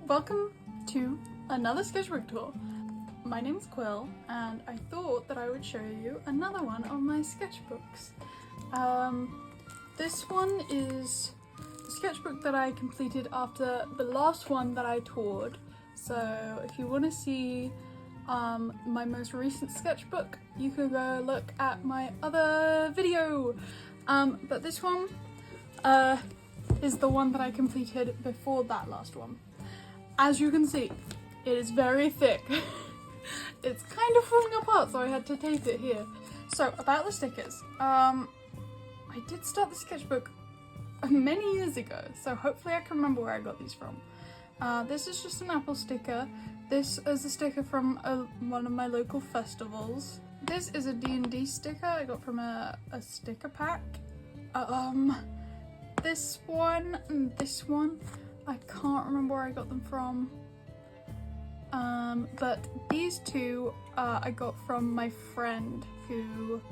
Welcome to another sketchbook tour. My name's Quill and I thought that I would show you another one of my sketchbooks. This one is the sketchbook that I completed after the last one that I toured. So if you want to see my most recent sketchbook, you can go look at my other video. But this one is the one that I completed before that last one. As you can see, it is very thick. It's kind of falling apart, so I had to tape it here. So about the stickers, I did start the sketchbook many years ago, so hopefully I can remember where I got these from. This is just an apple sticker. This is a sticker from one of my local festivals. This is a D&D sticker I got from a sticker pack. This one and this one, I can't remember where I got them from. But these two I got from my friend who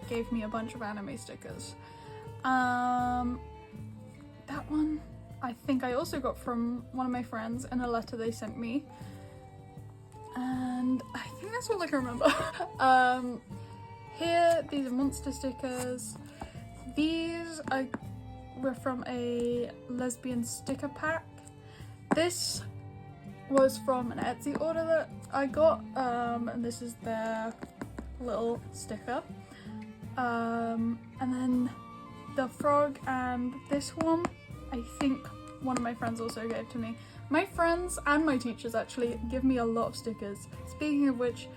gave me a bunch of anime stickers. That one I think I also got from one of my friends in a letter they sent me. And I think that's all I can remember. Here, these are monster stickers. These were from a lesbian sticker pack. This was from an Etsy order that I got, and this is their little sticker. And then the frog and this one, I think one of my friends also gave to me. My friends and my teachers actually give me a lot of stickers. Speaking of which,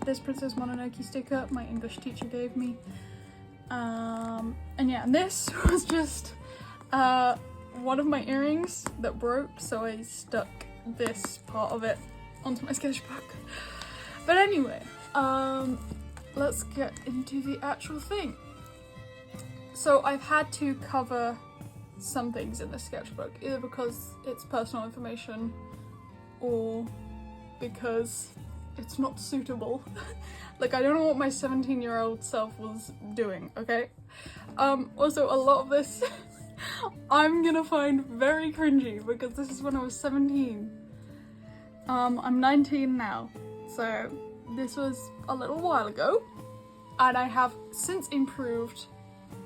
this Princess Mononoke sticker my English teacher gave me. And yeah, and this was just one of my earrings that broke, so I stuck this part of it onto my sketchbook. But anyway, let's get into the actual thing. So I've had to cover some things in the sketchbook, either because it's personal information or because it's not suitable. Like, I don't know what my 17-year-old self was doing, okay? Also, a lot of this I'm gonna find very cringy because this is when I was 17. I'm 19 now, so this was a little while ago, and I have since improved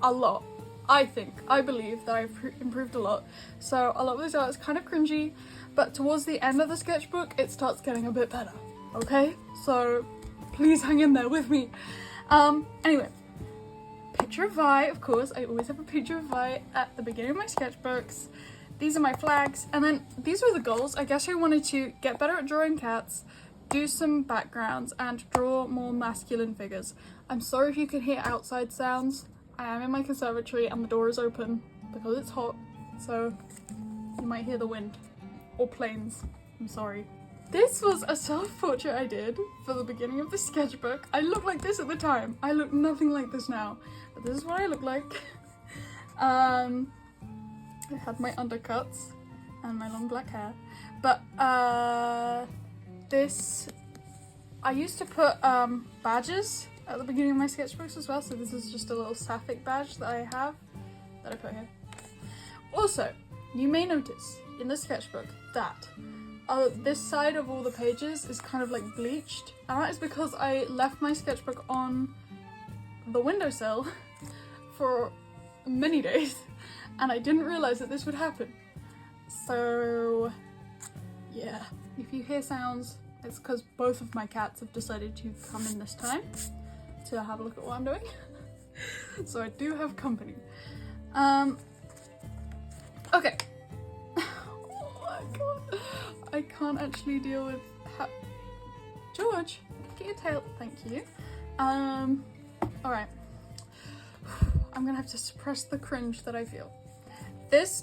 a lot. I believe that I've improved a lot. So a lot of this art is kind of cringy, but towards the end of the sketchbook, it starts getting a bit better, okay? So please hang in there with me. Anyway. Picture of Vi, of course. I always have a picture of Vi at the beginning of my sketchbooks. These are my flags, and then these were the goals. I guess I wanted to get better at drawing cats, do some backgrounds, and draw more masculine figures. I'm sorry if you can hear outside sounds. I am in my conservatory and the door is open because it's hot, so you might hear the wind or planes. I'm sorry. This was a self-portrait I did for the beginning of the sketchbook. I looked like this at the time. I look nothing like this now, but this is what I look like. I had my undercuts and my long black hair, but this, I used to put badges at the beginning of my sketchbooks as well, so this is just a little sapphic badge that I have that I put here. Also, you may notice in the sketchbook that this side of all the pages is kind of like bleached, and that is because I left my sketchbook on the windowsill for many days and I didn't realise that this would happen. So yeah, if you hear sounds, it's because both of my cats have decided to come in this time to have a look at what I'm doing. So I do have company. Okay. Oh my god. I can't actually deal with George, get your tail, thank you. Alright. I'm gonna have to suppress the cringe that I feel. This,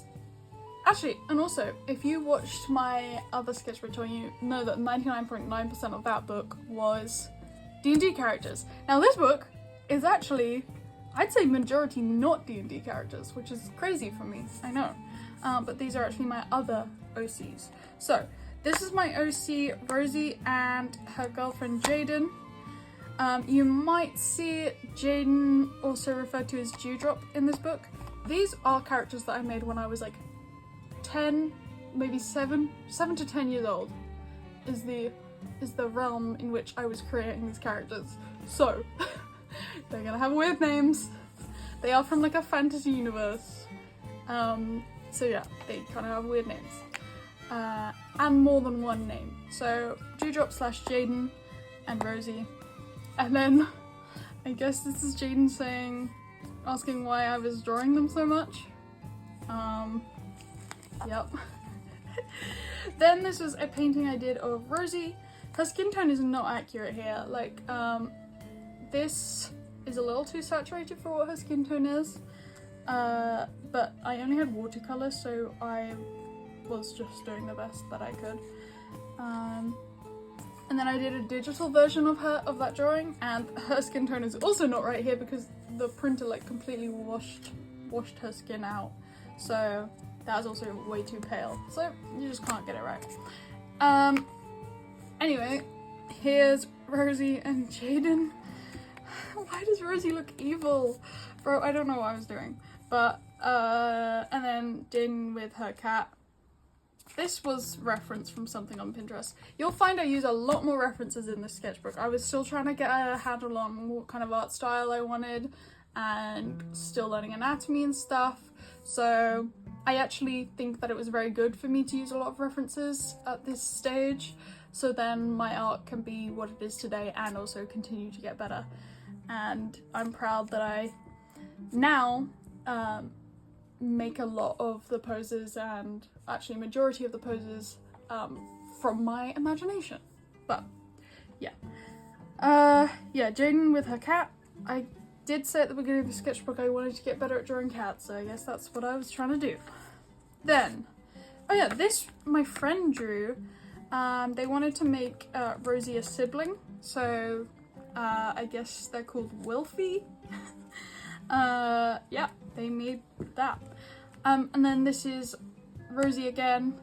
actually, and also, if you watched my other sketchbook tour, you know that 99.9% of that book was D&D characters. Now this book is actually, I'd say majority not D&D characters, which is crazy for me, I know. But these are actually my other OCs. So, this is my OC, Rosie, and her girlfriend, Jaden. You might see Jaden also referred to as Dewdrop in this book. These are characters that I made when I was like 10 maybe 7 to 10 years old is the realm in which I was creating these characters. So they're gonna have weird names. They are from like a fantasy universe. So yeah, they kind of have weird names. And more than one name. So Dewdrop / Jaden and Rosie. And then I guess this is Jaden asking why I was drawing them so much. Yep. Then this was a painting I did of Rosie. Her skin tone is not accurate here. Like, this is a little too saturated for what her skin tone is. But I only had watercolor, so I was just doing the best that I could. And then I did a digital version of that drawing, and her skin tone is also not right here because the printer like completely washed her skin out. So that was also way too pale. So you just can't get it right. Anyway, here's Rosie and Jaden. Why does Rosie look evil? Bro, I don't know what I was doing. But, and then Jaden with her cat. This was referenced from something on Pinterest. You'll find I use a lot more references in this sketchbook. I was still trying to get a handle on what kind of art style I wanted and still learning anatomy and stuff. So I actually think that it was very good for me to use a lot of references at this stage. So then my art can be what it is today and also continue to get better. And I'm proud that I now make a lot of the poses, and actually majority of the poses, from my imagination. But yeah. Yeah, Jaden with her cat. I did say at the beginning of the sketchbook I wanted to get better at drawing cats, so I guess that's what I was trying to do. Then, oh yeah, this my friend drew. They wanted to make Rosie a sibling, so I guess they're called Wilfie. Yeah, they made that. And then this is Rosie again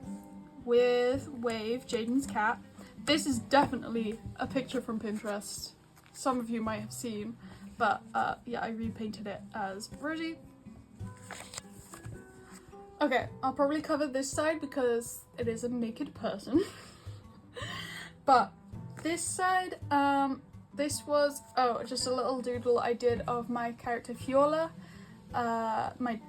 with Wave, Jaden's cat. This is definitely a picture from Pinterest. Some of you might have seen, but yeah, I repainted it as Rosie. Okay, I'll probably cover this side because it is a naked person. But this side, this was, just a little doodle I did of my character Fiola.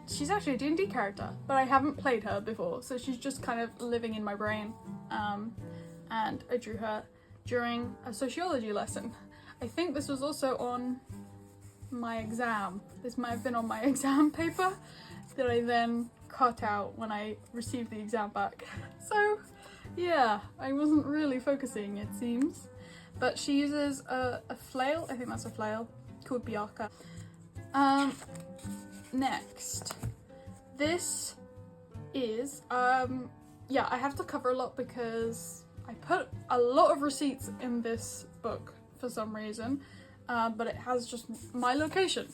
She's actually a D&D character, but I haven't played her before, so she's just kind of living in my brain. And I drew her during a sociology lesson. I think this was also on my exam. This might have been on my exam paper that I then cut out when I received the exam back. So yeah, I wasn't really focusing, it seems. But she uses a flail, I think that's a flail, called Bianca. Next, this is, yeah, I have to cover a lot because I put a lot of receipts in this book for some reason, but it has just my location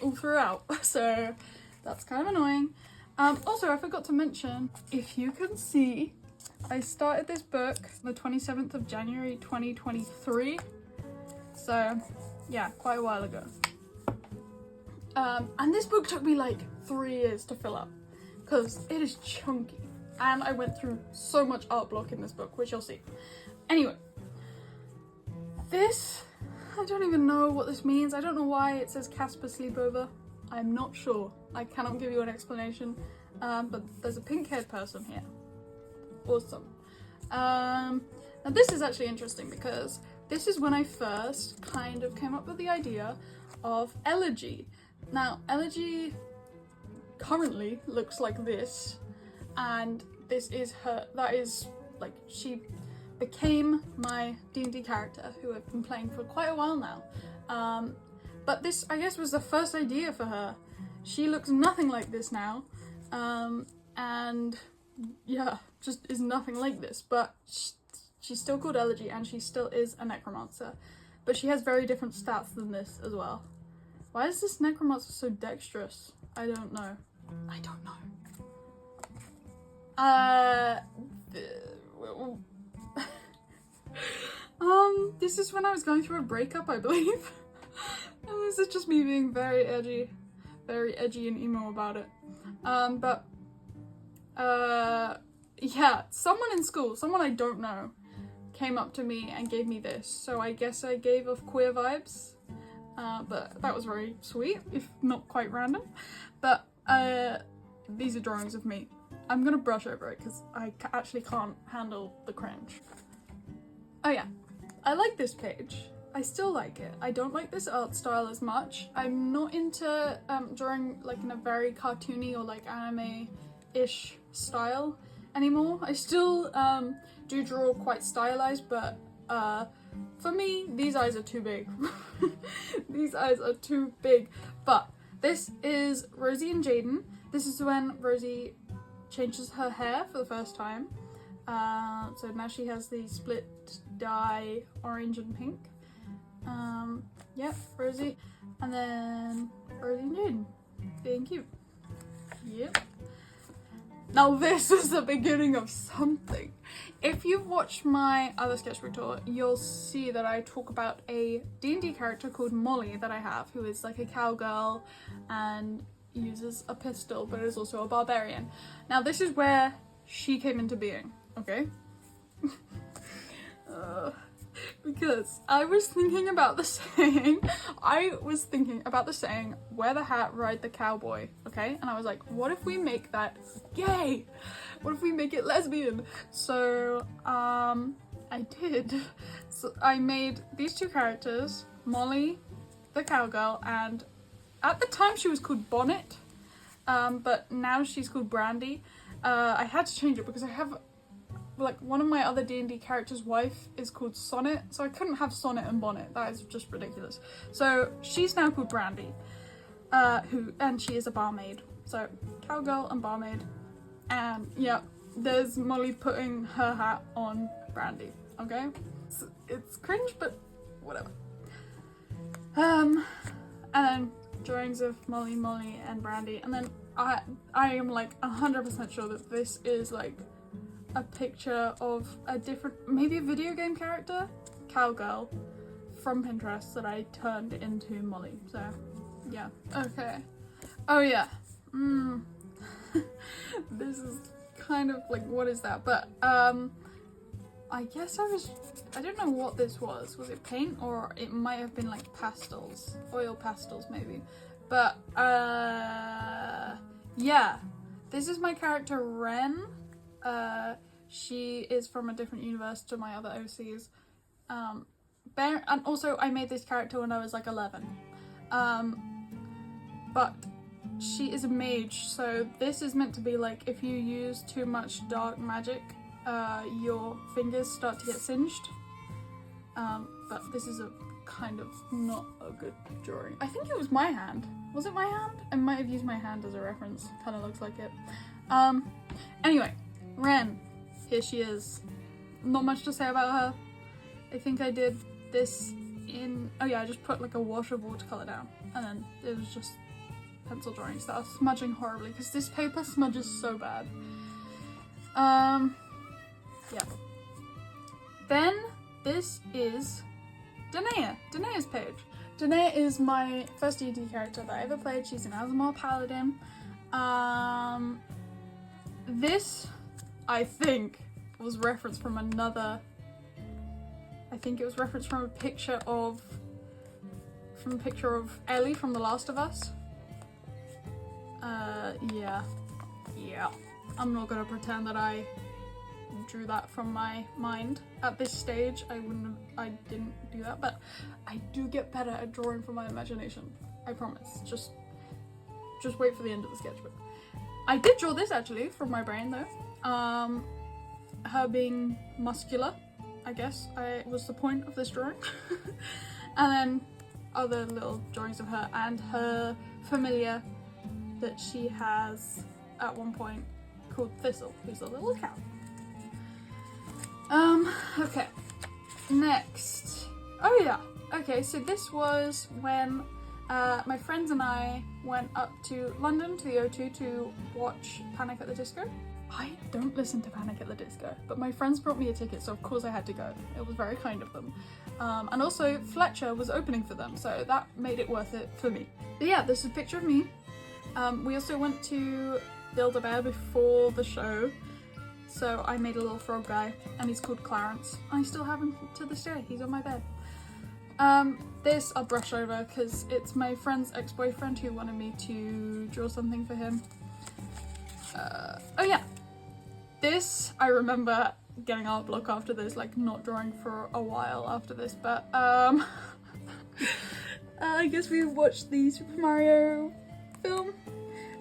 all throughout, so that's kind of annoying. Also, I forgot to mention, if you can see, I started this book the 27th of January 2023, so yeah, quite a while ago. And this book took me like 3 years to fill up because it is chunky and I went through so much art block in this book, which you'll see. Anyway, this, I don't even know what this means. I don't know why it says Casper Sleepover. I'm not sure. I cannot give you an explanation, but there's a pink-haired person here. Awesome. Now this is actually interesting because this is when I first kind of came up with the idea of Elegy. Now, Elegy currently looks like this, and this is her, that is, like, she became my D&D character who I've been playing for quite a while now. But this, I guess, was the first idea for her. She looks nothing like this now, and yeah, just is nothing like this, but she's still called Elegy and she still is a necromancer, but she has very different stats than this as well. Why is this necromancer so dexterous? I don't know. I don't know. This is when I was going through a breakup, I believe. And this is just me being very edgy and emo about it. yeah, someone in school, someone I don't know, came up to me and gave me this. So I guess I gave off queer vibes. But that was very sweet, if not quite random. But these are drawings of me. I'm gonna brush over it because I actually can't handle the cringe. Oh yeah, I like this page. I still like it. I don't like this art style as much. I'm not into drawing like in a very cartoony or like anime-ish style anymore. I still do draw quite stylized, but for me, these eyes are too big. These eyes are too big. But this is Rosie and Jaden. This is when Rosie changes her hair for the first time. So now she has the split dye orange and pink. Yep, Rosie. And then Rosie and Jaden being cute. Yep. Now this is the beginning of something. If you've watched my other sketchbook tour, you'll see that I talk about a D&D character called Molly that I have, who is like a cowgirl and uses a pistol, but is also a barbarian. Now this is where she came into being, okay? Because I was thinking about the saying, wear the hat, ride the cowboy, okay? And I was like, what if we make that gay? What if we make it lesbian? So, I did. So I made these two characters, Molly, the cowgirl, and at the time she was called Bonnet, but now she's called Brandy. I had to change it because I have, like, one of my other D&D characters' wife is called Sonnet, so I couldn't have Sonnet and Bonnet. That is just ridiculous. So she's now called Brandy, and she is a barmaid. So cowgirl and barmaid, and yeah, there's Molly putting her hat on Brandy. Okay, it's cringe, but whatever. And then drawings of Molly, and Brandy, and then I am like 100% sure that this is like a picture of a different, maybe a video game character, cowgirl, from Pinterest that I turned into Molly. So yeah, okay. Oh yeah, this is kind of like, what is that? But I guess I don't know what this was. Was it paint, or it might have been like pastels, oil pastels maybe. But yeah, this is my character Ren. She is from a different universe to my other OCs. And also I made this character when I was like 11. But she is a mage, so this is meant to be like, if you use too much dark magic, your fingers start to get singed. But this is a kind of not a good drawing. I think it was my hand. Was it my hand? I might have used my hand as a reference. Kind of looks like it. Anyway, Ren. Here she is. Not much to say about her. I think I did this in... Oh yeah, I just put like a wash of watercolour down. And then it was just pencil drawings that are smudging horribly, because this paper smudges so bad. Yeah. Then this is Danae's page. Danae is my first D&D character that I ever played. She's an Azamar Paladin. This, I think, was referenced from another... I think it was referenced from a picture of Ellie from The Last of Us. Yeah. I'm not gonna pretend that I drew that from my mind. At this stage, I didn't do that, but I do get better at drawing from my imagination. I promise. Just wait for the end of the sketchbook. I did draw this actually from my brain though. Her being muscular, I guess, was the point of this drawing. And then other little drawings of her and her familiar that she has at one point called Thistle, who's a little cow. Okay, next. Oh yeah, okay, so this was when my friends and I went up to London to the O2 to watch Panic at the Disco. I don't listen to Panic at the Disco, but my friends brought me a ticket, so of course I had to go. It was very kind of them. And also Fletcher was opening for them, so that made it worth it for me. But yeah, this is a picture of me. We also went to Build-A-Bear before the show, So I made a little frog guy, and he's called Clarence. I still have him to this day. He's on my bed. This I'll brush over because it's my friend's ex-boyfriend who wanted me to draw something for him. Oh yeah, this I remember getting art block after this, like not drawing for a while after this, but I guess we watched the Super Mario film.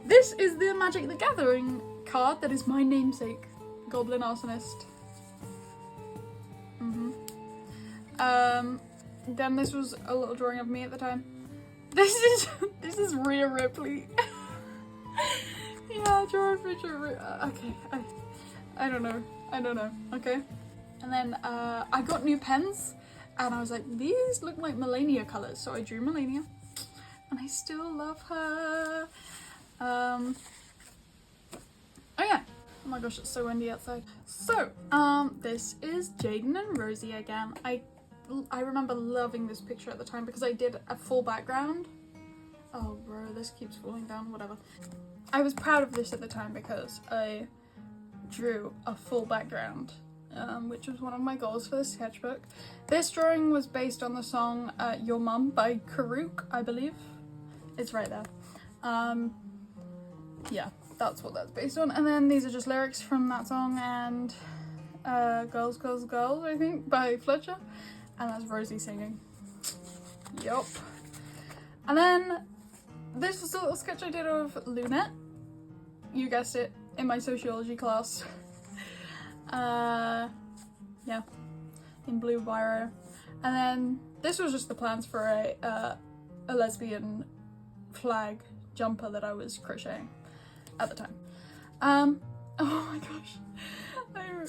This is the Magic the Gathering card that is my namesake, Goblin Arsonist. Then this was a little drawing of me at the time. This is Rhea Ripley. Yeah, draw a picture of Rhea. Okay, I don't know, okay. And then I got new pens and I was like, these look like Melania colours, so I drew Melania and I still love her. Oh yeah, oh my gosh, it's so windy outside. So this is Jaden and Rosie again. I remember loving this picture at the time because I did a full background. Oh bro, this keeps falling down, whatever. I was proud of this at the time because I drew a full background, which was one of my goals for the sketchbook. This drawing was based on the song Your Mum by Karuk, I believe. It's right there. Yeah, that's what that's based on. And then these are just lyrics from that song and Girls, Girls, Girls, I think, by Fletcher. And that's Rosie singing. Yup. And then this was a little sketch I did of Lunette. You guessed it, in my sociology class. Yeah, in blue biro. And then this was just the plans for a lesbian flag jumper that I was crocheting at the time. Oh my gosh.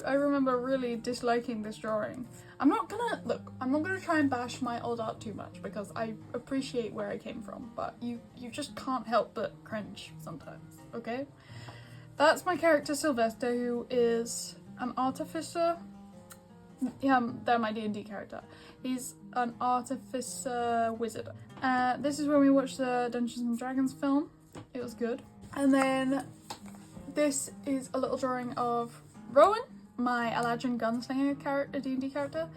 I remember really disliking this drawing. I'm not gonna try and bash my old art too much because I appreciate where I came from, but you just can't help but cringe sometimes, okay? That's my character Sylvester, who is an artificer. Yeah, they're my D&D character. He's an artificer wizard. This is when we watched the Dungeons and Dragons film. It was good. And then this is a little drawing of Rowan, my Eladrin Gunslinger character, D&D character,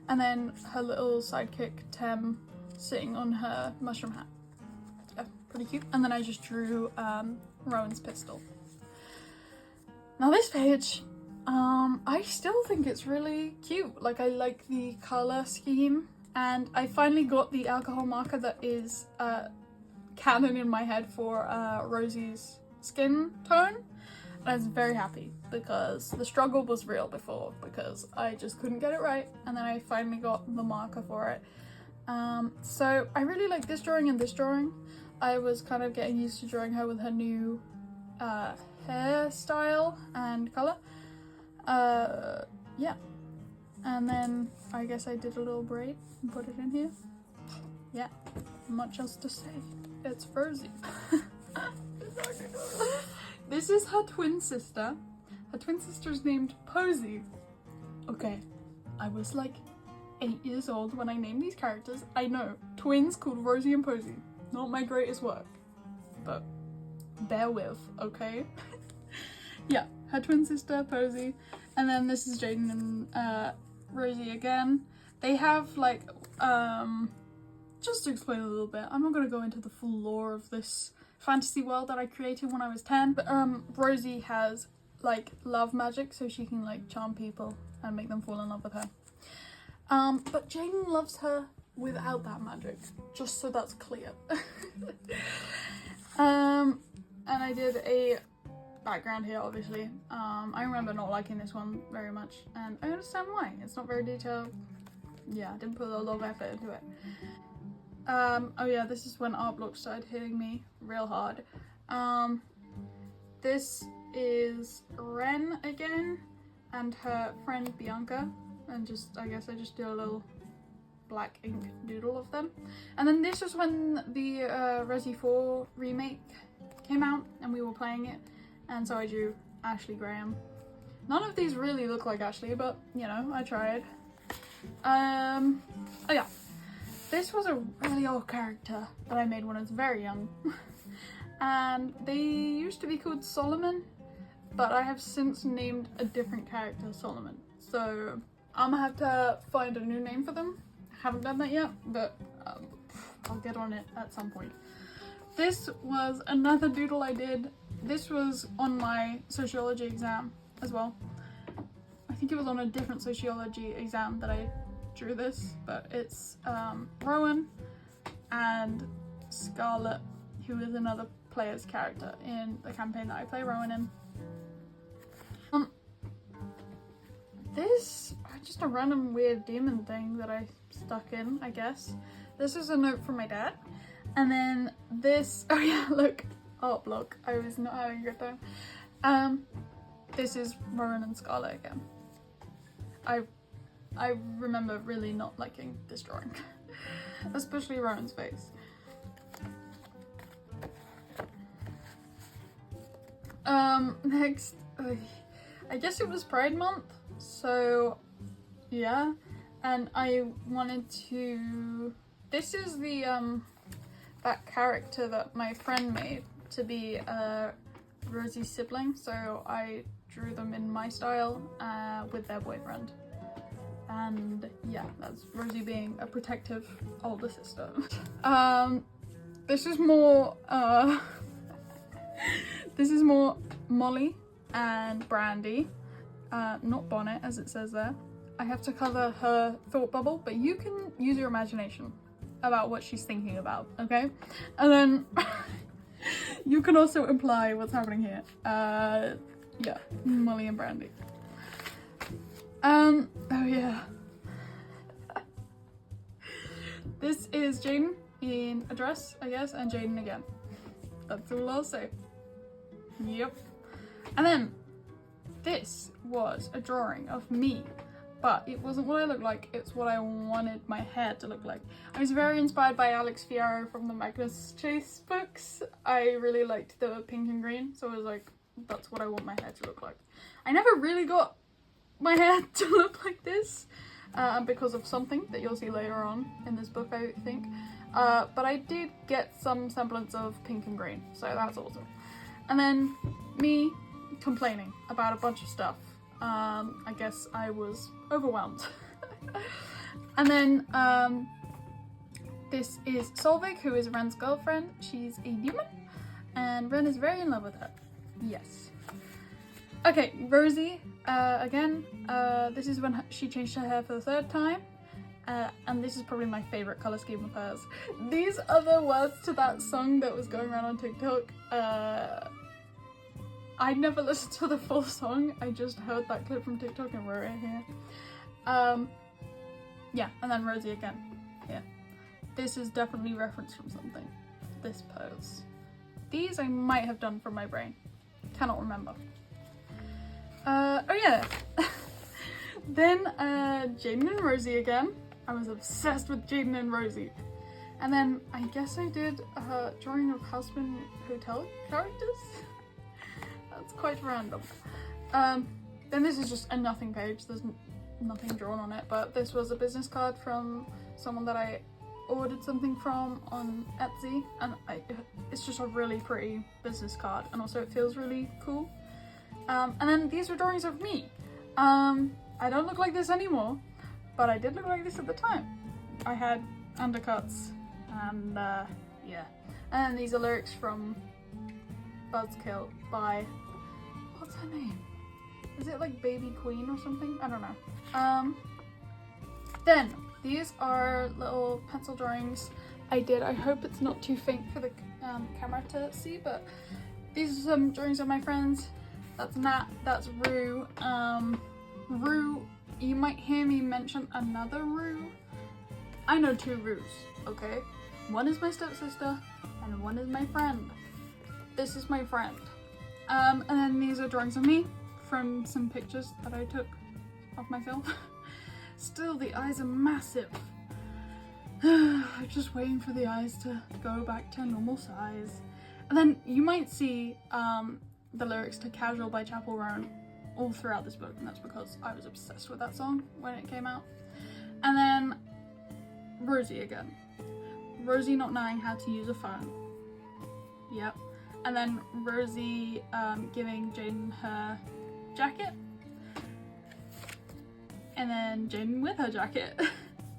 and then her little sidekick Tem sitting on her mushroom hat. Yeah, pretty cute. And then I just drew Rowan's pistol. Now this page, I still think it's really cute. Like, I like the colour scheme, and I finally got the alcohol marker that is canon in my head for Rosie's skin tone. And I was very happy because the struggle was real before because I just couldn't get it right, and then I finally got the marker for it. So I really like this drawing and this drawing. I was kind of getting used to drawing her with her new hairstyle and colour. Yeah. And then I guess I did a little braid and put it in here. Yeah, much else to say. It's Rosie. This is her twin sister. Her twin sister's named Posy. Okay, I was like 8 years old when I named these characters. I know, twins called Rosie and Posy. Not my greatest work, but bear with, okay? Yeah, her twin sister, Posy. And then this is Jaden and Rosie again. They have like, just to explain a little bit, I'm not going to go into the full lore of this fantasy world that I created when I was 10, but Rosie has like love magic, so she can like charm people and make them fall in love with her. But Jaden loves her without that magic, just so that's clear. And I did a background here, obviously. I remember not liking this one very much, and I understand why. It's not very detailed. Yeah, I didn't put a lot of effort into it. Oh yeah, this is when art blocks started hitting me real hard. This is Ren again and her friend Bianca, and I guess I just did a little black ink doodle of them. And then this was when the Resi 4 remake came out and we were playing it, and so I drew Ashley Graham. None of these really look like Ashley, but you know, I tried. Oh yeah. This was a really old character that I made when I was very young. And they used to be called Solomon, but I have since named a different character Solomon. So I'm gonna have to find a new name for them. Haven't done that yet, but I'll get on it at some point. This was another doodle I did. This was on my sociology exam as well. I think it was on a different sociology exam that I drew this, but it's Rowan and Scarlett, who is another player's character in the campaign that I play Rowan in. This just a random weird demon thing that I stuck in, I guess. This is a note from my dad. And then this, oh yeah, look, art block. I was not having a good time. This is Rowan and Scarlett again. I remember really not liking this drawing, especially Rowan's face. Next, I guess it was Pride Month, so yeah, and I wanted to, this is the, that character that my friend made to be Rosie's sibling, so I drew them in my style with their boyfriend. And yeah, that's Rosie being a protective older sister. This is more, this is more Molly and Brandy, not Bonnet as it says there. I have to color her thought bubble, but you can use your imagination about what she's thinking about, okay? And then you can also imply what's happening here. Yeah, Molly and Brandy. Oh yeah. This is Jaden in a dress, I guess, and Jaden again. That's all I'll say. Yep. And then this was a drawing of me, but it wasn't what I looked like, it's what I wanted my hair to look like. I was very inspired by Alex Fierro from the Magnus Chase books. I really liked the pink and green, so I was like, that's what I want my hair to look like. I never really got my hair to look like this because of something that you'll see later on in this book, I think. But I did get some semblance of pink and green, so that's awesome. And then me complaining about a bunch of stuff. I guess I was overwhelmed. And then this is Solveig, who is Ren's girlfriend. She's a human, and Ren is very in love with her. Yes. Okay, Rosie, again, this is when she changed her hair for the third time, and this is probably my favourite colour scheme of hers. These are the words to that song that was going around on TikTok. I never listened to the full song, I just heard that clip from TikTok and wrote it here. Yeah, and then Rosie again, yeah. This is definitely reference from something, this pose. These I might have done from my brain, cannot remember. Oh yeah, then Jaden and Rosie again. I was obsessed with Jaden and Rosie. And then I guess I did a drawing of husband hotel characters. That's quite random. Then this is just a nothing page, there's nothing drawn on it, but this was a business card from someone that I ordered something from on Etsy, and it's just a really pretty business card, and also it feels really cool. And then these were drawings of me. I don't look like this anymore, but I did look like this at the time. I had undercuts, and yeah. And these are lyrics from Buzzkill by, what's her name? Is it like Baby Queen or something? I don't know. Then these are little pencil drawings I did. I hope it's not too faint for the camera to see, but these are some drawings of my friends. That's Nat, that's Rue. Rue, you might hear me mention another Rue. I know two Rues, okay? One is my stepsister and one is my friend. This is my friend. And then these are drawings of me from some pictures that I took of myself. Still, the eyes are massive. I'm just waiting for the eyes to go back to normal size. And then you might see the lyrics to Casual by Chapel Roan all throughout this book, and that's because I was obsessed with that song when it came out. And then Rosie again. Rosie not knowing how to use a phone. Yep. and then Rosie giving Jaden her jacket, and then Jaden with her jacket,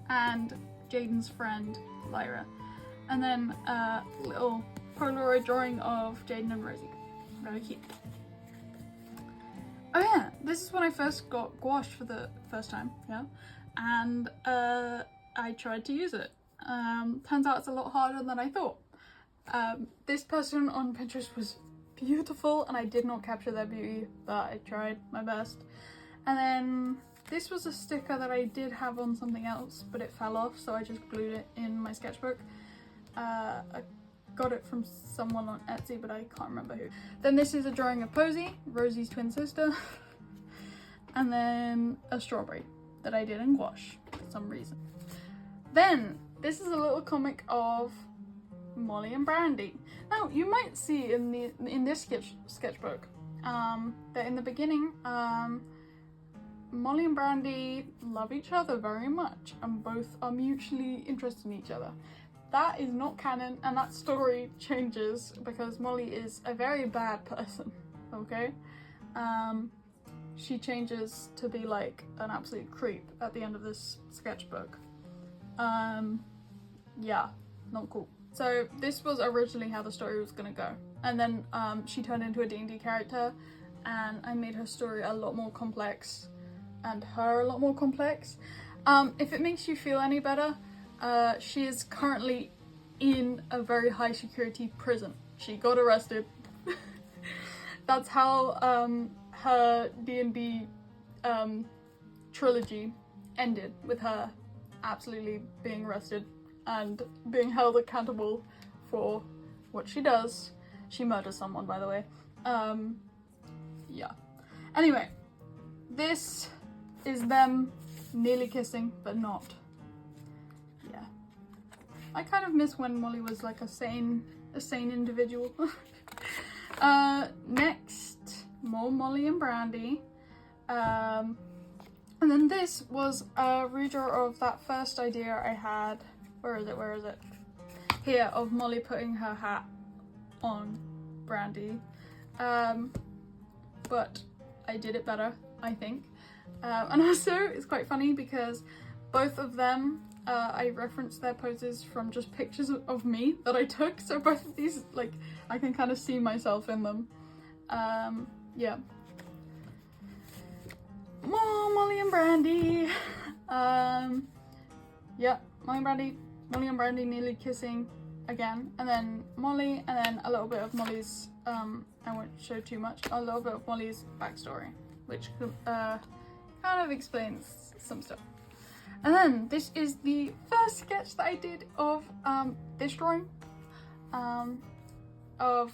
and Jaden's friend Lyra, and then a little Polaroid drawing of Jaden and Rosie. Very cute. Oh yeah, this is when I first got gouache for the first time, yeah, and I tried to use it. Turns out it's a lot harder than I thought. This person on Pinterest was beautiful and I did not capture their beauty, but I tried my best. And then this was a sticker that I did have on something else, but it fell off, so I just glued it in my sketchbook. I got it from someone on Etsy, but I can't remember who. Then this is a drawing of Posy, Rosie's twin sister, and then a strawberry that I did in gouache for some reason. Then this is a little comic of Molly and Brandy. Now you might see in this sketchbook that in the beginning Molly and Brandy love each other very much and both are mutually interested in each other. That is not canon, and that story changes because Molly is a very bad person, okay? She changes to be like an absolute creep at the end of this sketchbook. Yeah, not cool. So this was originally how the story was gonna go. And then she turned into a D&D character, and I made her story a lot more complex and her a lot more complex. If it makes you feel any better, she is currently in a very high security prison. She got arrested. That's how her D&D trilogy ended, with her absolutely being arrested and being held accountable for what she does. She murders someone, by the way. Yeah. Anyway, this is them nearly kissing, but not. Yeah. I kind of miss when Molly was like a sane individual. Next, more Molly and Brandy. And then this was a redraw of that first idea I had. Where is it? Here, of Molly putting her hat on Brandy. But I did it better, I think. And also, it's quite funny because both of them, I referenced their poses from just pictures of me that I took. So both of these, like, I can kind of see myself in them. Yeah. More Molly and Brandy. Yeah, Molly and Brandy nearly kissing again, and then Molly, and then a little bit of Molly's, I won't show too much, a little bit of Molly's backstory, which kind of explains some stuff. And then this is the first sketch that I did of this drawing, of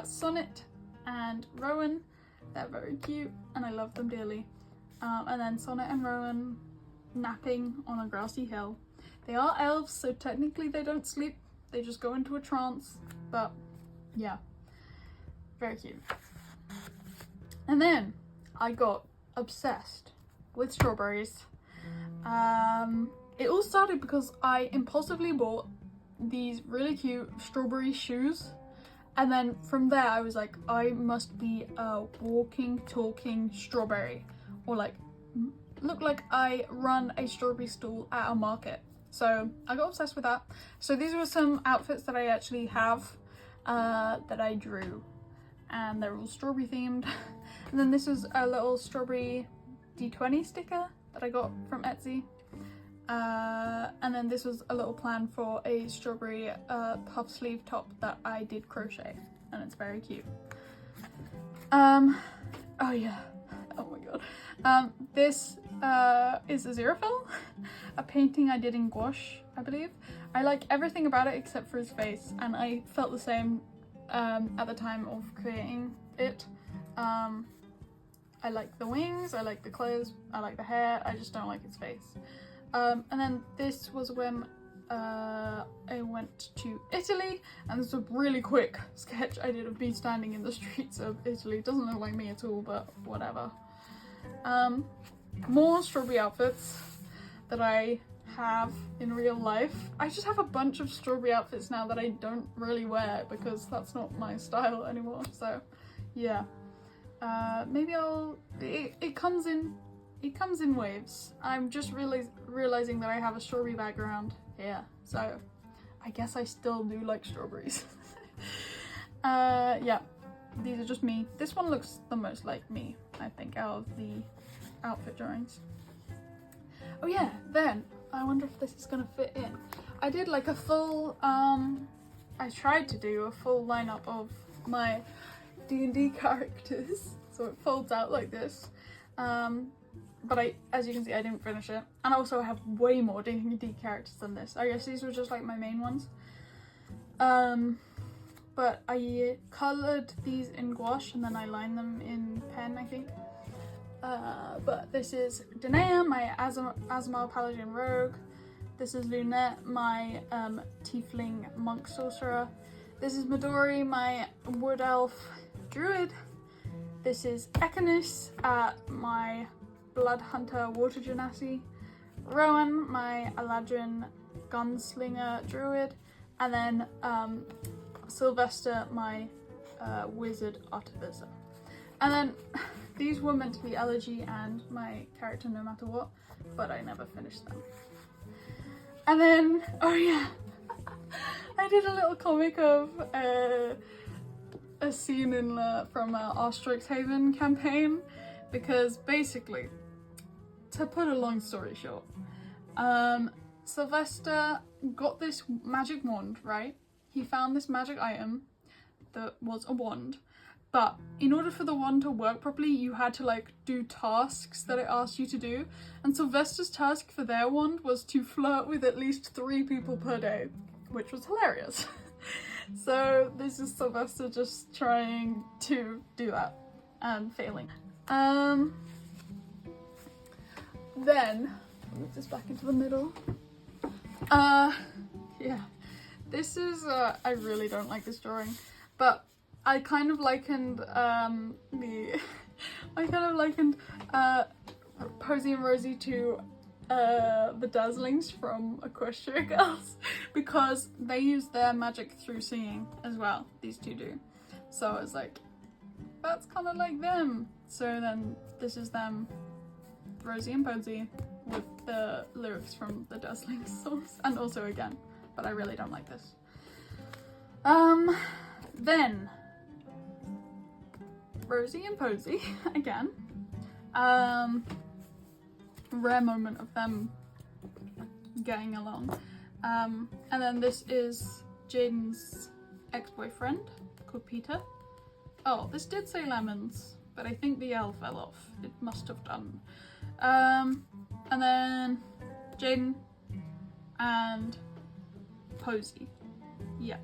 Sonnet and Rowan. They're very cute and I love them dearly. And then Sonnet and Rowan napping on a grassy hill. They are elves, so technically they don't sleep, they just go into a trance, but yeah, very cute. And then I got obsessed with strawberries. It all started because I impulsively bought these really cute strawberry shoes, and then from there I was like, I must be a walking, talking strawberry, or like look like I run a strawberry stall at a market. So I got obsessed with that. So these were some outfits that I actually have that I drew, and they're all strawberry themed. And then this was a little strawberry D20 sticker that I got from Etsy. And then this was a little plan for a strawberry puff sleeve top that I did crochet, and it's very cute. Oh yeah, oh my god. This is a Xerophil, a painting I did in gouache, I believe. I like everything about it except for his face, and I felt the same at the time of creating it. I like the wings, I like the clothes, I like the hair, I just don't like his face. And then this was when I went to Italy, and this was a really quick sketch I did of me standing in the streets of Italy. It doesn't look like me at all, but whatever. More strawberry outfits that I have in real life. I just have a bunch of strawberry outfits now that I don't really wear because that's not my style anymore. So yeah, maybe it comes in waves. I'm just really realizing that I have a strawberry background here, so I guess I still do like strawberries. Yeah, these are just me. This one looks the most like me, I think, out of the outfit drawings. Oh yeah, then I wonder if this is gonna fit in. I did like a full, I tried to do a full lineup of my D&D characters, so it folds out like this. But as you can see, I didn't finish it. And also I have way more D&D characters than this. I guess these were just like my main ones. But I coloured these in gouache and then I lined them in pen, I think. But this is Danae, my Azamar Paladin Rogue. This is Lunette, my Tiefling Monk Sorcerer. This is Midori, my Wood Elf Druid. This is Ekenis, my Blood Hunter Water Genasi. Rowan, my Eladrin Gunslinger Druid. And then Sylvester, my Wizard Artificer. And then these were meant to be Elegy and my character No Matter What, but I never finished them. And then, oh yeah, I did a little comic of a scene from our Strixhaven campaign, because basically, to put a long story short, Sylvester got this magic wand, right? He found this magic item that was a wand, but in order for the wand to work properly, you had to like do tasks that it asked you to do. And Sylvester's task for their wand was to flirt with at least 3 people per day, which was hilarious. So this is Sylvester just trying to do that and failing. Then move this back into the middle. Yeah, this is I really don't like this drawing, but I kind of likened Posy and Rosie to the Dazzlings from Equestria Girls, because they use their magic through singing as well, these two do. So I was like, that's kind of like them. So then this is them, Rosie and Posy, with the lyrics from the Dazzlings songs, and also again, but I really don't like this. Then Rosie and Posy again. Rare moment of them getting along. And then this is Jaden's ex-boyfriend called Peter. Oh, this did say lemons, but I think the L fell off. It must have done. And then Jaden and Posy. Yeah.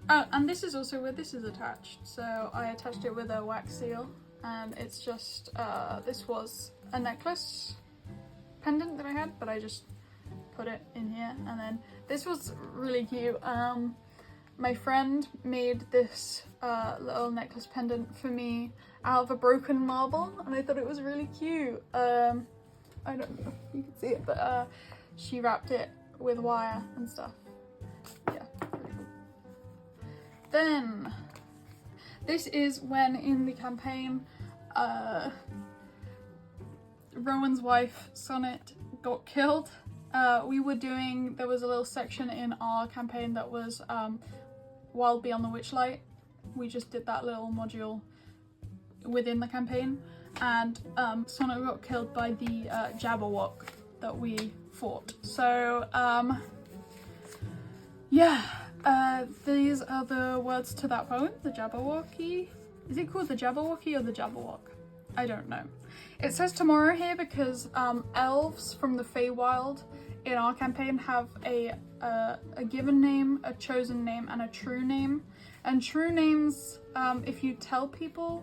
And this is also where this is attached. So I attached it with a wax seal, and it's just, this was a necklace pendant that I had, but I just put it in here. And then this was really cute. My friend made this little necklace pendant for me out of a broken marble, and I thought it was really cute. I don't know if you can see it, but she wrapped it with wire and stuff. Yeah, really cool. Then, this is when in the campaign, Rowan's wife, Sonnet, got killed. There was a little section in our campaign that was Wild Beyond the Witchlight. We just did that little module within the campaign, and Sonnet got killed by the Jabberwock that we fought. So, yeah. These are the words to that poem, the Jabberwocky. Is it called the Jabberwocky or the Jabberwock? I don't know. It says tomorrow here because elves from the Feywild in our campaign have a given name, a chosen name, and a true name. And true names, if you tell people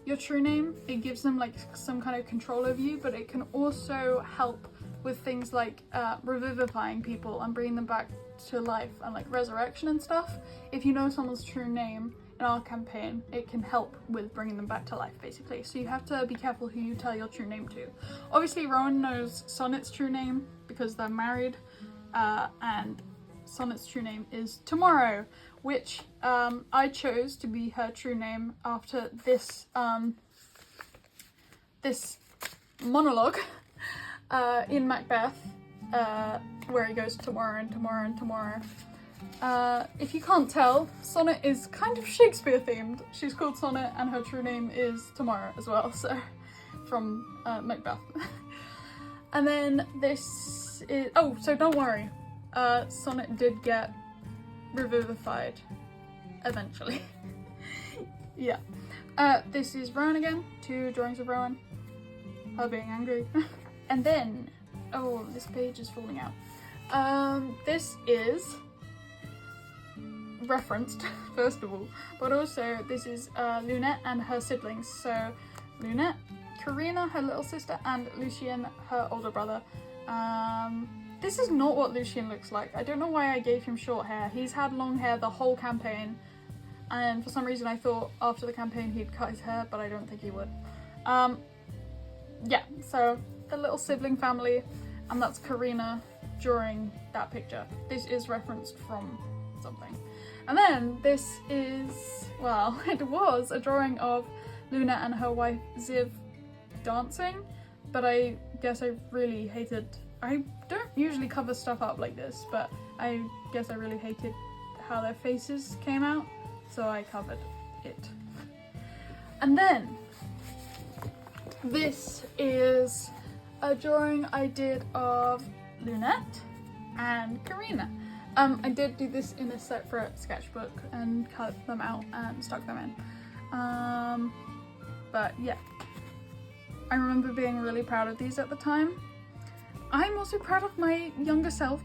your true name, it gives them like some kind of control over you, but it can also help with things like revivifying people and bringing them back to life and like resurrection and stuff. If you know someone's true name, in our campaign, it can help with bringing them back to life, basically. So you have to be careful who you tell your true name to. Obviously, Rowan knows Sonnet's true name because they're married, and Sonnet's true name is Tomorrow, which I chose to be her true name after this this monologue in Macbeth, where he goes tomorrow and tomorrow and tomorrow. If you can't tell, Sonnet is kind of Shakespeare themed. She's called Sonnet and her true name is Tomorrow as well, so from Macbeth. And then this is, oh, so don't worry, Sonnet did get revivified eventually. Yeah. This is Rowan again, 2 drawings of Rowan, her being angry. And then, oh, this page is falling out. This is referenced, first of all, but also this is Lunette and her siblings. So Lunette, Karina, her little sister, and Lucien, her older brother. This is not what Lucien looks like. I don't know why I gave him short hair. He's had long hair the whole campaign, and for some reason I thought after the campaign he'd cut his hair, but I don't think he would. Yeah, so the little sibling family, and that's Karina during that picture. This is referenced from something. And then this is, well, it was a drawing of Luna and her wife Ziv dancing, but I guess I really hated, I don't usually cover stuff up like this, but I guess I really hated how their faces came out, so I covered it. And then this is a drawing I did of Lunette and Karina. I did do this in a separate sketchbook and cut them out and stuck them in. But yeah, I remember being really proud of these at the time. I'm also proud of my younger self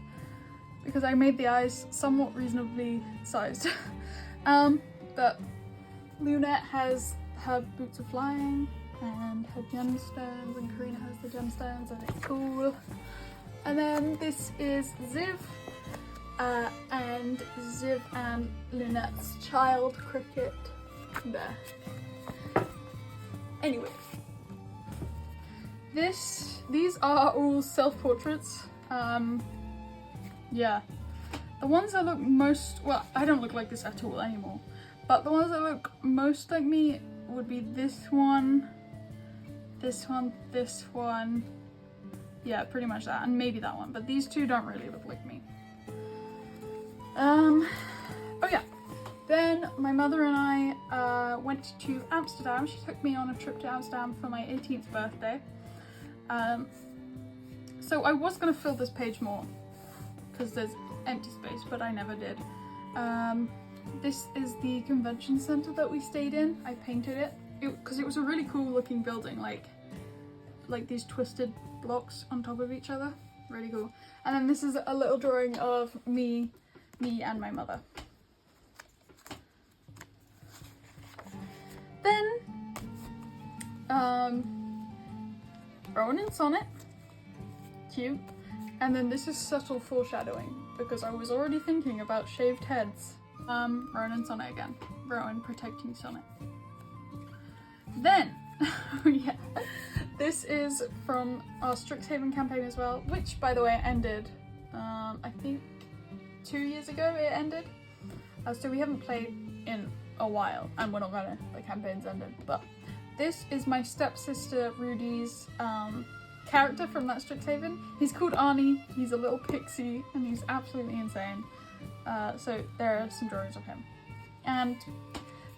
because I made the eyes somewhat reasonably sized. But Lunette has her boots of flying and her gemstones, and Karina has the gemstones, and it's cool. And then this is Ziv, and Ziv and Lunette's child, Cricket, there. Anyway, these are all self-portraits. Yeah, the ones that look most, well, I don't look like this at all anymore, but the ones that look most like me would be this one, this one, this one, yeah, pretty much that, and maybe that one, but these two don't really look like me. Oh yeah, then my mother and I went to Amsterdam. She took me on a trip to Amsterdam for my 18th birthday. So I was gonna fill this page more because there's empty space, but I never did. This is the convention center that we stayed in. I painted it because it was a really cool looking building, like these twisted blocks on top of each other. Really cool. And then this is a little drawing of me and my mother. Then Rowan and Sonnet, cute. And then this is subtle foreshadowing because I was already thinking about shaved heads. Rowan and Sonnet again. Rowan protecting Sonnet. Then, yeah, this is from our Strixhaven campaign as well, which by the way ended, I think 2 years ago it ended. So we haven't played in a while, and we're not gonna, the campaign's ended, but this is my stepsister Rudy's character from that Strixhaven. He's called Arnie, he's a little pixie, and he's absolutely insane. So there are some drawings of him. And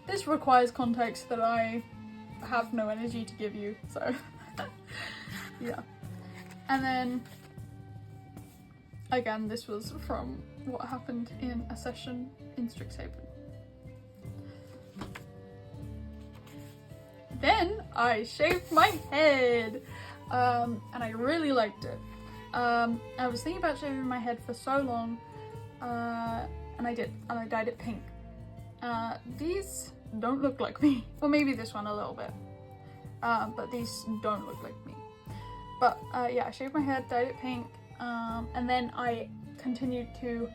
this requires context that I have no energy to give you, so yeah. And then, again, this was from what happened in a session in Strixhaven. Then I shaved my head, and I really liked it. I was thinking about shaving my head for so long, and I did, and I dyed it pink. These don't look like me. Well, maybe this one a little bit, but these don't look like me. But yeah, I shaved my head, dyed it pink, and then I continued to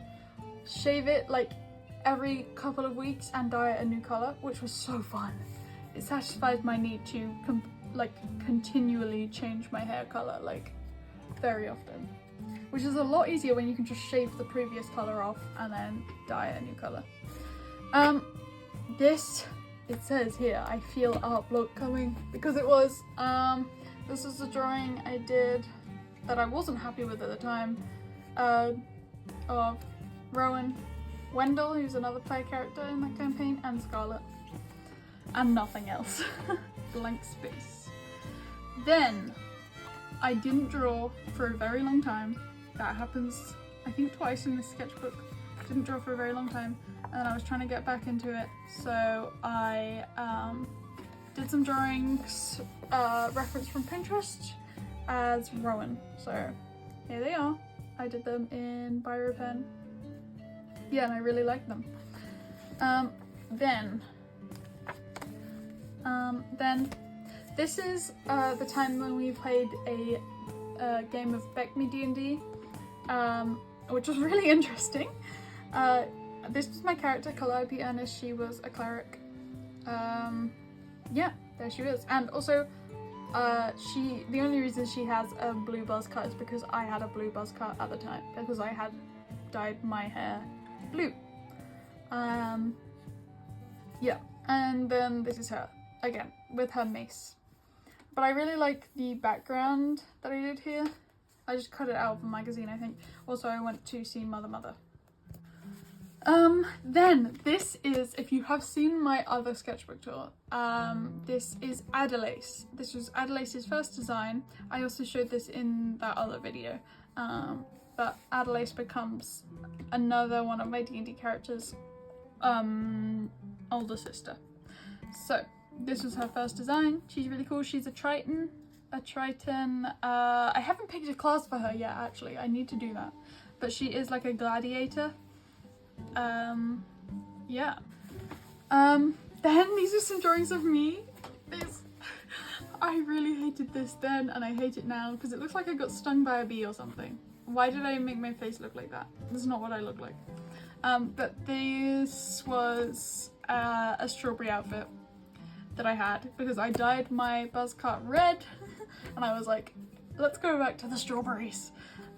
shave it like every couple of weeks and dye it a new colour, which was so fun. It satisfies my need to continually change my hair colour, like, very often. Which is a lot easier when you can just shave the previous colour off and then dye a new colour. This, it says here, I feel art block coming, because it was, this is a drawing I did that I wasn't happy with at the time, of Rowan, Wendell, who's another player character in that campaign, and Scarlet. And nothing else. Blank space. Then, I didn't draw for a very long time. That happens, I think, twice in this sketchbook. Didn't draw for a very long time, and I was trying to get back into it, so I did some drawings referenced from Pinterest as Rowan. So here they are. I did them in Biro pen. Yeah, and I really like them. Then this is the time when we played a game of Beck Me D&D, which was really interesting. This was my character, Calliope Ernest. She was a cleric. Yeah, there she is. And also, the only reason she has a blue buzz cut is because I had a blue buzz cut at the time, because I had dyed my hair blue. Yeah, and then this is her, again, with her mace. But I really like the background that I did here. I just cut it out of a magazine, I think. Also, I went to see Mother. Then this is, if you have seen my other sketchbook tour, this is Adelace. This was Adelace's first design. I also showed this in that other video, but Adelace becomes another one of my D&D characters' older sister. So this was her first design. She's really cool. She's a Triton. I haven't picked a class for her yet, actually. I need to do that. But she is like a gladiator. Yeah. Then these are some drawings of me. I really hated this then, and I hate it now because it looks like I got stung by a bee or something. Why did I make my face look like that? This is not what I look like. But this was a strawberry outfit that I had because I dyed my buzz cut red and I was like, let's go back to the strawberries.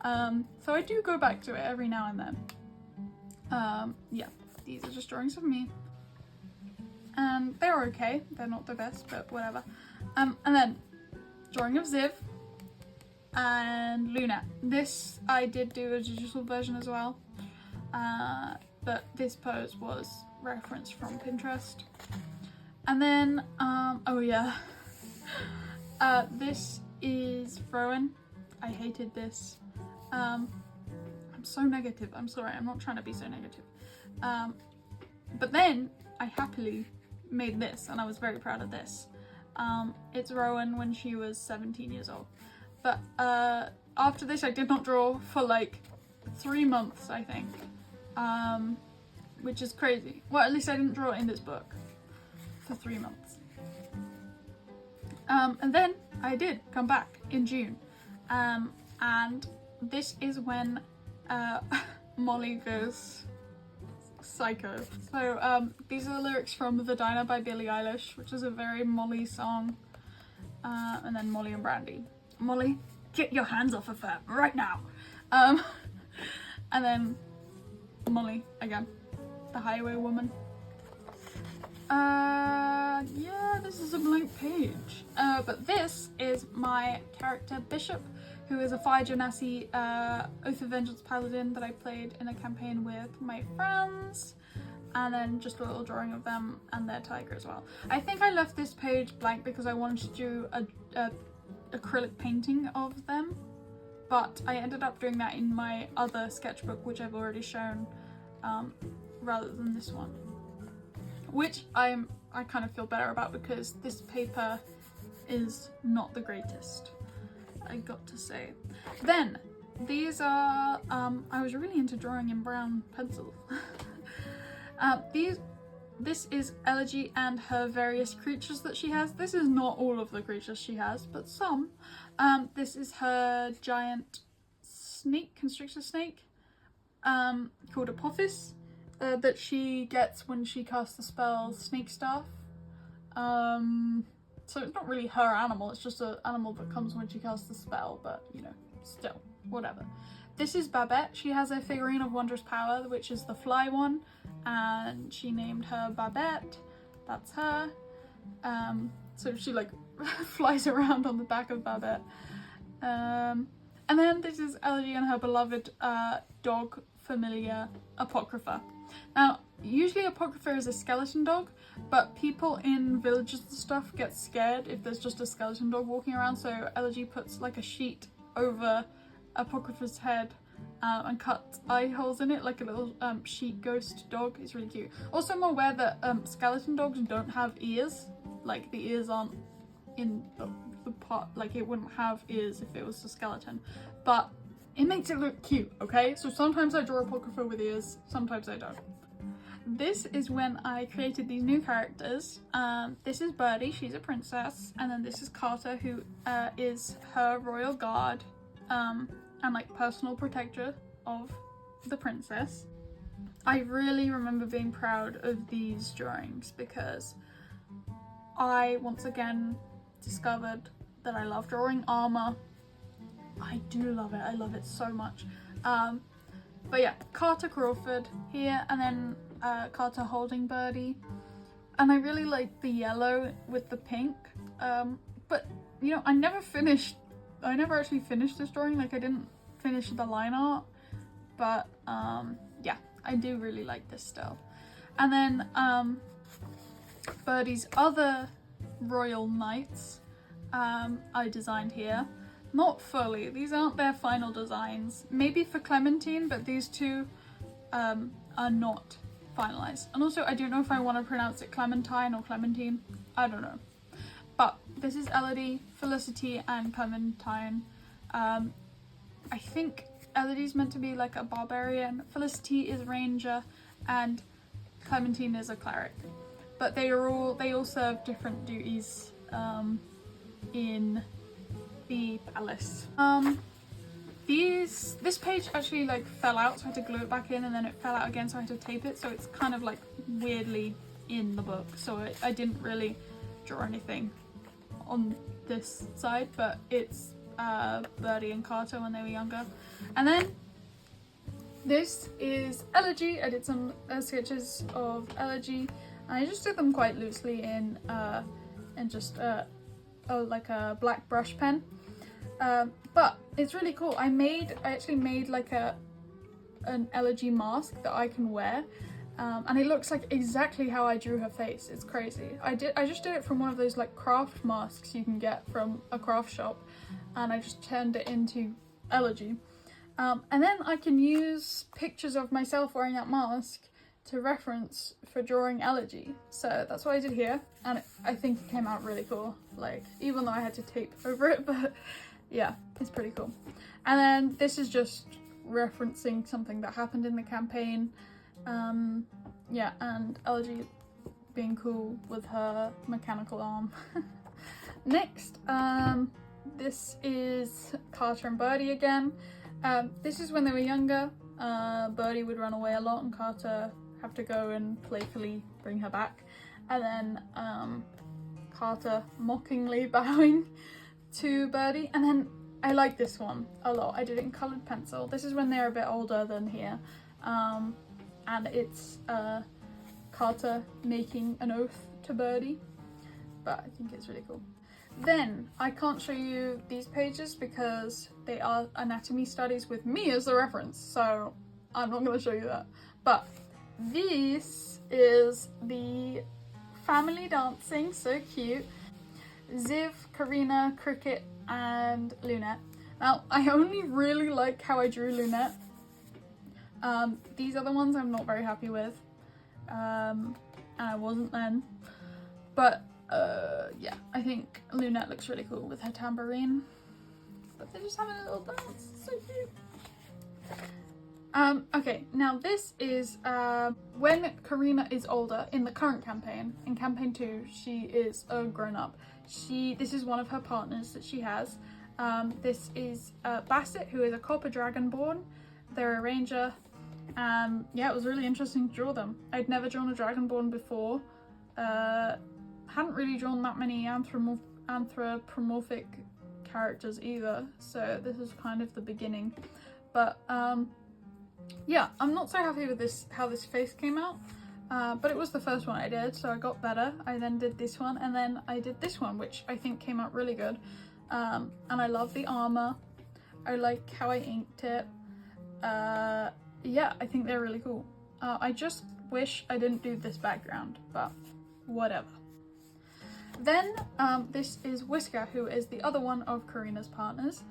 So I do go back to it every now and then. Yeah, these are just drawings of me. And they're okay, they're not the best, but whatever. And then drawing of Ziv and Luna. This I did do a digital version as well, but this pose was referenced from Pinterest. And then, oh yeah, this is Rowan. I hated this. I'm so negative, I'm sorry, I'm not trying to be so negative. But then I happily made this and I was very proud of this. It's Rowan when she was 17 years old. But after this I did not draw for like 3 months, I think. Which is crazy. Well, at least I didn't draw in this book for 3 months. And then I did come back in June. And this is when Molly goes psycho. So these are the lyrics from The Diner by Billie Eilish, which is a very Molly song. And then Molly and Brandy. Molly, get your hands off of her right now. And then Molly again, the highway woman. Yeah, this is a blank page. But this is my character Bishop, who is a Fire Genasi Oath of Vengeance paladin that I played in a campaign with my friends. And then just a little drawing of them and their tiger as well. I think I left this page blank because I wanted to do a acrylic painting of them, but I ended up doing that in my other sketchbook, which I've already shown, rather than this one, which I kind of feel better about because this paper is not the greatest, I got to say. Then these are I was really into drawing in brown pencil. This is Elegy and her various creatures that she has. This is not all of the creatures she has, but some. This is her giant snake, constrictor snake, called Apophis. that she gets when she casts the spell Snake Staff. So it's not really her animal, it's just an animal that comes when she casts the spell, but you know, still, whatever. This is Babette. She has a figurine of Wondrous Power, which is the fly one, and she named her Babette. That's her. So she like flies around on the back of Babette. And then this is Elegy and her beloved dog familiar Apocrypha. Now, usually Apocrypha is a skeleton dog, but people in villages and stuff get scared if there's just a skeleton dog walking around, so Elegy puts like a sheet over Apocrypha's head and cuts eye holes in it like a little sheet ghost dog. It's really cute. Also, I'm aware that skeleton dogs don't have ears, like the ears aren't in the part, like it wouldn't have ears if it was a skeleton, but it makes it look cute, okay? So sometimes I draw Apocrypha with ears, sometimes I don't. This is when I created these new characters. This is Birdie, she's a princess, and then this is Carter, who is her royal guard and like personal protector of the princess. I really remember being proud of these drawings because I once again discovered that I love drawing armor. I do love it, I love it so much. But yeah, Carter Crawford here, and then Carter holding Birdie. And I really like the yellow with the pink. But you know, I never actually finished this drawing, like I didn't finish the line art. But yeah, I do really like this still. And then Birdie's other royal knights I designed here. Not fully, these aren't their final designs. Maybe for Clementine, but these two are not finalized. And also, I don't know if I want to pronounce it Clementine or Clementine. I don't know. But this is Elodie, Felicity, and Clementine. I think Elodie's meant to be like a barbarian, Felicity is ranger, and Clementine is a cleric. But they all serve different duties in the palace. This page actually like fell out, so I had to glue it back in, and then it fell out again, so I had to tape it, so it's kind of like weirdly in the book, so I didn't really draw anything on this side, but it's Birdie and Carter when they were younger. And then this is Elegy. I did some sketches of Elegy, and I just did them quite loosely in just like a black brush pen. But it's really cool. I actually made like an Elegy mask that I can wear, and it looks like exactly how I drew her face. It's crazy. I just did it from one of those like craft masks you can get from a craft shop, and I just turned it into Elegy. And then I can use pictures of myself wearing that mask to reference for drawing Elegy. So that's what I did here, and I think it came out really cool. Like, even though I had to tape over it, but yeah, it's pretty cool. And then this is just referencing something that happened in the campaign. Yeah, and Elegy being cool with her mechanical arm. Next, this is Carter and Birdie again. This is when they were younger. Birdie would run away a lot and Carter have to go and playfully bring her back. And then Carter mockingly bowing to Birdie. And then I like this one a lot. I did it in coloured pencil. This is when they're a bit older than here. And it's Carter making an oath to Birdie. But I think it's really cool. Then I can't show you these pages because they are anatomy studies with me as the reference, so I'm not going to show you that. But this is the family dancing, so cute. Ziv, Karina, Cricket, and Lunette. Now, I only really like how I drew Lunette. These other ones I'm not very happy with, and I wasn't then. But yeah, I think Lunette looks really cool with her tambourine. But they're just having a little dance, so cute. Okay, now this is when Karina is older in the current campaign. In campaign 2, she is a grown-up. This is one of her partners that she has. This is Bassett, who is a copper dragonborn. They're a ranger, and yeah, it was really interesting to draw them. I'd never drawn a dragonborn before, hadn't really drawn that many anthropomorphic characters either, so this is kind of the beginning. But yeah, I'm not so happy with this, how this face came out, but it was the first one I did, so I got better. I then did this one, and then I did this one, which I think came out really good. And I love the armor. I like how I inked it. Yeah, I think they're really cool. I just wish I didn't do this background, but whatever. Then this is Whisker, who is the other one of Karina's partners.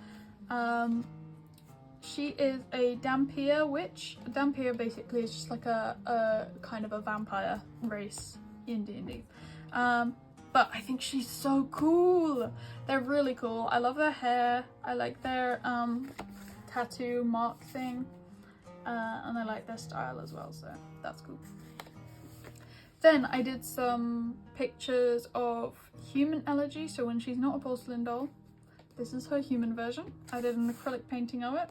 She is a Dhampir witch. Dhampir basically is just like a kind of a vampire race in D&D. But I think she's so cool. They're really cool. I love their hair. I like their tattoo mark thing. And I like their style as well, so that's cool. Then I did some pictures of human Elegy, so when she's not a porcelain doll, this is her human version. I did an acrylic painting of it,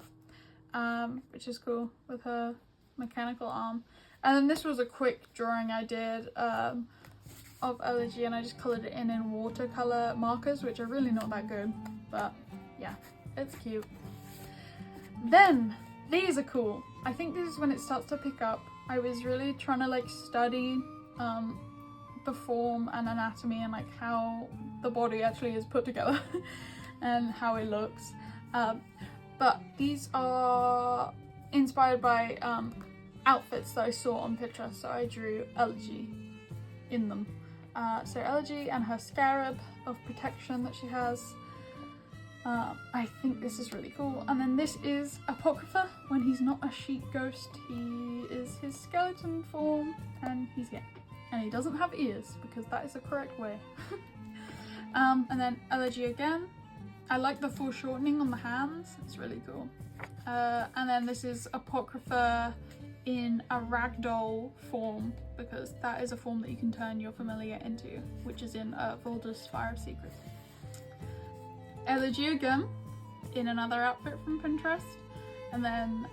which is cool, with her mechanical arm. And then this was a quick drawing I did of Elegy, and I just coloured it in watercolour markers, which are really not that good, but yeah, it's cute. Then these are cool. I think this is when it starts to pick up. I was really trying to like study the form and anatomy and like how the body actually is put together and how it looks. But these are inspired by outfits that I saw on Pinterest, so I drew Elegy in them. So Elegy and her scarab of protection that she has. I think this is really cool. And then this is Apocrypha. When he's not a sheep ghost, he is his skeleton form, and he's gay. And he doesn't have ears, because that is the correct way. And then Elegy again. I like the foreshortening on the hands, it's really cool. And then this is Apocrypha in a ragdoll form, because that is a form that you can turn your familiar into, which is in Volder's Fire of Secrets. Elegy again, in another outfit from Pinterest, and then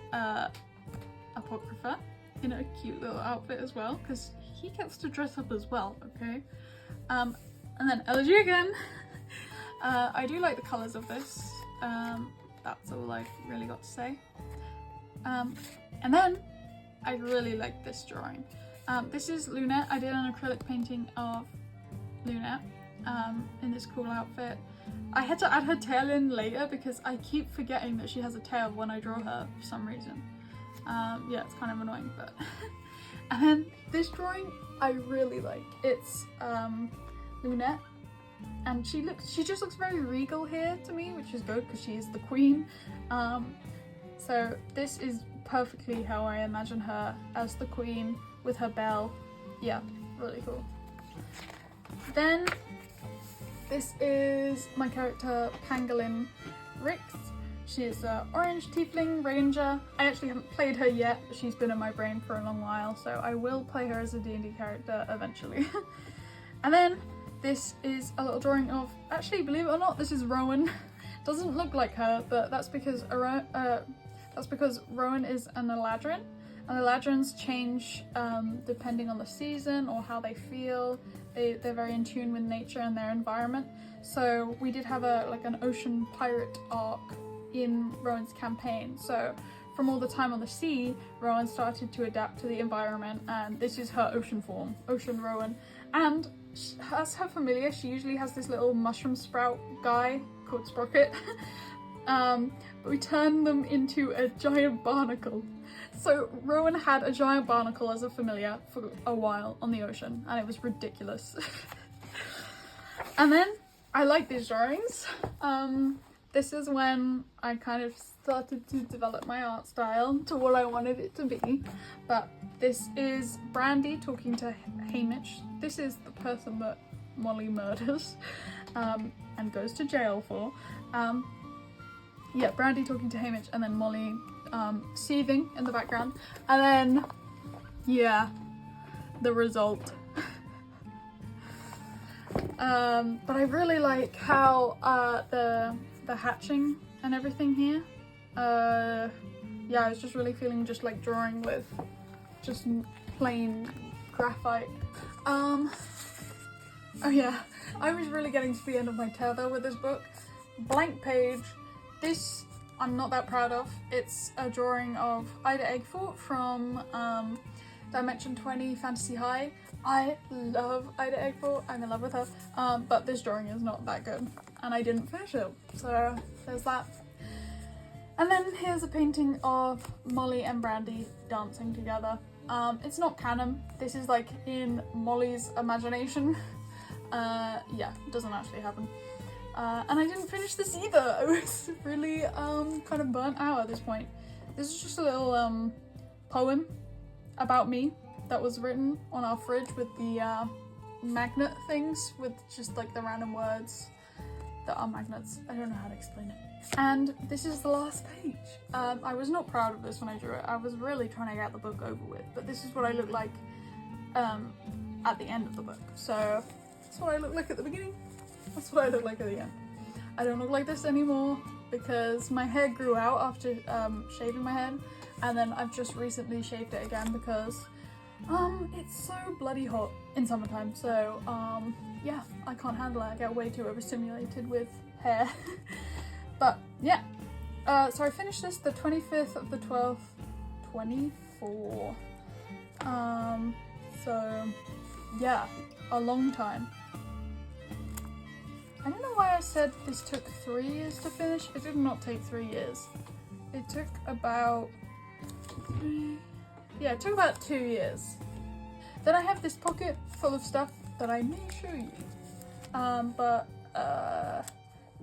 Apocrypha in a cute little outfit as well, because he gets to dress up as well, okay? And then Elegy again. I do like the colours of this, that's all I've really got to say. And then I really like this drawing. This is Lunette. I did an acrylic painting of Lunette in this cool outfit. I had to add her tail in later because I keep forgetting that she has a tail when I draw her for some reason. Yeah, it's kind of annoying, but... And then this drawing I really like. It's Lunette, and she just looks very regal here to me, which is good because she is the queen. So this is perfectly how I imagine her, as the queen with her bell. Yeah, really cool. Then this is my character Pangolin Rix. She is an orange tiefling ranger. I actually haven't played her yet, but she's been in my brain for a long while, so I will play her as a D&D character eventually. And then this is a little drawing of, actually believe it or not, this is Rowan. Doesn't look like her, but that's because Rowan is an Eladrin, and Eladrins change depending on the season or how they feel. They're very in tune with nature and their environment. So we did have an ocean pirate arc in Rowan's campaign. So from all the time on the sea, Rowan started to adapt to the environment, and this is her ocean form, Ocean Rowan. And as her familiar, she usually has this little mushroom sprout guy called Sprocket. But we turned them into a giant barnacle. So Rowan had a giant barnacle as a familiar for a while on the ocean, and it was ridiculous. And then I like these drawings. This is when I kind of started to develop my art style to what I wanted it to be. But this is Brandy talking to Hamish. This is the person that Molly murders and goes to jail for. Yeah, Brandy talking to Hamish, and then Molly seething in the background. And then, yeah, the result. But I really like how the hatching and everything here yeah, I was just really feeling just like drawing with just plain graphite. Oh yeah, I was really getting to the end of my tether with this book. Blank page. This I'm not that proud of. It's a drawing of Ida Eggfort from Dimension 20 Fantasy High. I love Ida Eggfort, I'm in love with her, but this drawing is not that good and I didn't finish it, so there's that. And then here's a painting of Molly and Brandy dancing together. It's not canon, this is like in Molly's imagination. Yeah, it doesn't actually happen. And I didn't finish this either. I was really kind of burnt out at this point. This is just a little poem about me that was written on our fridge with the magnet things, with just like the random words that are magnets. I don't know how to explain it. And this is the last page. I was not proud of this when I drew it. I was really trying to get the book over with, but this is what I look like at the end of the book. So that's what I look like at the beginning. That's what I look like at the end. I don't look like this anymore because my hair grew out after shaving my head, and then I've just recently shaved it again because it's so bloody hot in summertime. So yeah, I can't handle it. I get way too overstimulated with hair. But yeah, so I finished this the 25th of the 12th, 24. So yeah, a long time. I don't know why I said this took 3 years to finish. It did not take 3 years. It took about, yeah, it took about 2 years. Then I have this pocket full of stuff that I may show you.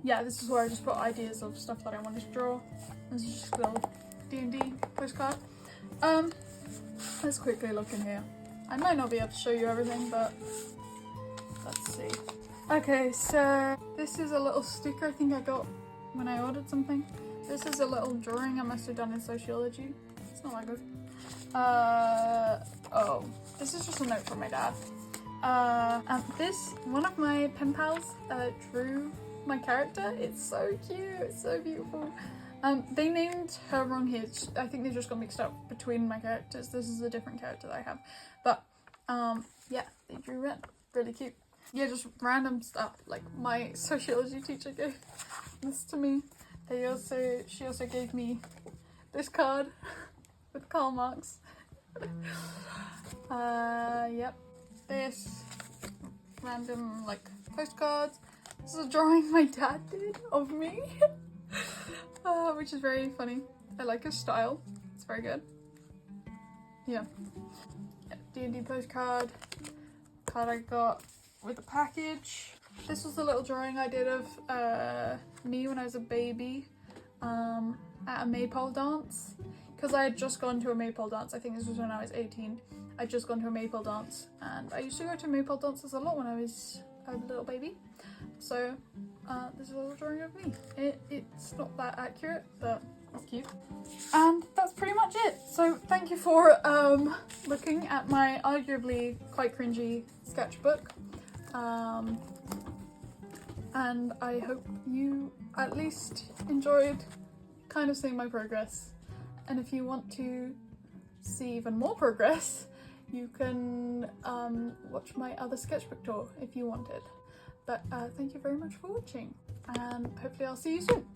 Yeah, this is where I just put ideas of stuff that I wanted to draw. This is just a little D&D postcard. Let's quickly look in here. I might not be able to show you everything, but let's see. Okay, so this is a little sticker I think I got when I ordered something. This is a little drawing I must have done in sociology. It's not that good. Oh, this is just a note from my dad. And this, one of my pen pals drew my character. It's so cute, it's so beautiful. They named her wrong here. I think they just got mixed up between my characters. This is a different character that I have. But yeah, they drew it. Really cute. Yeah, just random stuff. Like my sociology teacher gave this to me. She also gave me this card with Karl Marx. Yep. This random like postcards. This is a drawing my dad did of me, which is very funny. I like his style. It's very good. Yeah. D&D postcard. Card I got with a package. This was a little drawing I did of me when I was a baby at a maypole dance, because I had just gone to a maypole dance. I think this was when I was 18. I'd just gone to a maypole dance, and I used to go to maypole dances a lot when I was a little baby. So this is a little drawing of me. It's not that accurate, but it's cute. And that's pretty much it. So thank you for looking at my arguably quite cringy sketchbook. And I hope you at least enjoyed kind of seeing my progress. And if you want to see even more progress, you can watch my other sketchbook tour if you wanted. But thank you very much for watching, and hopefully I'll see you soon.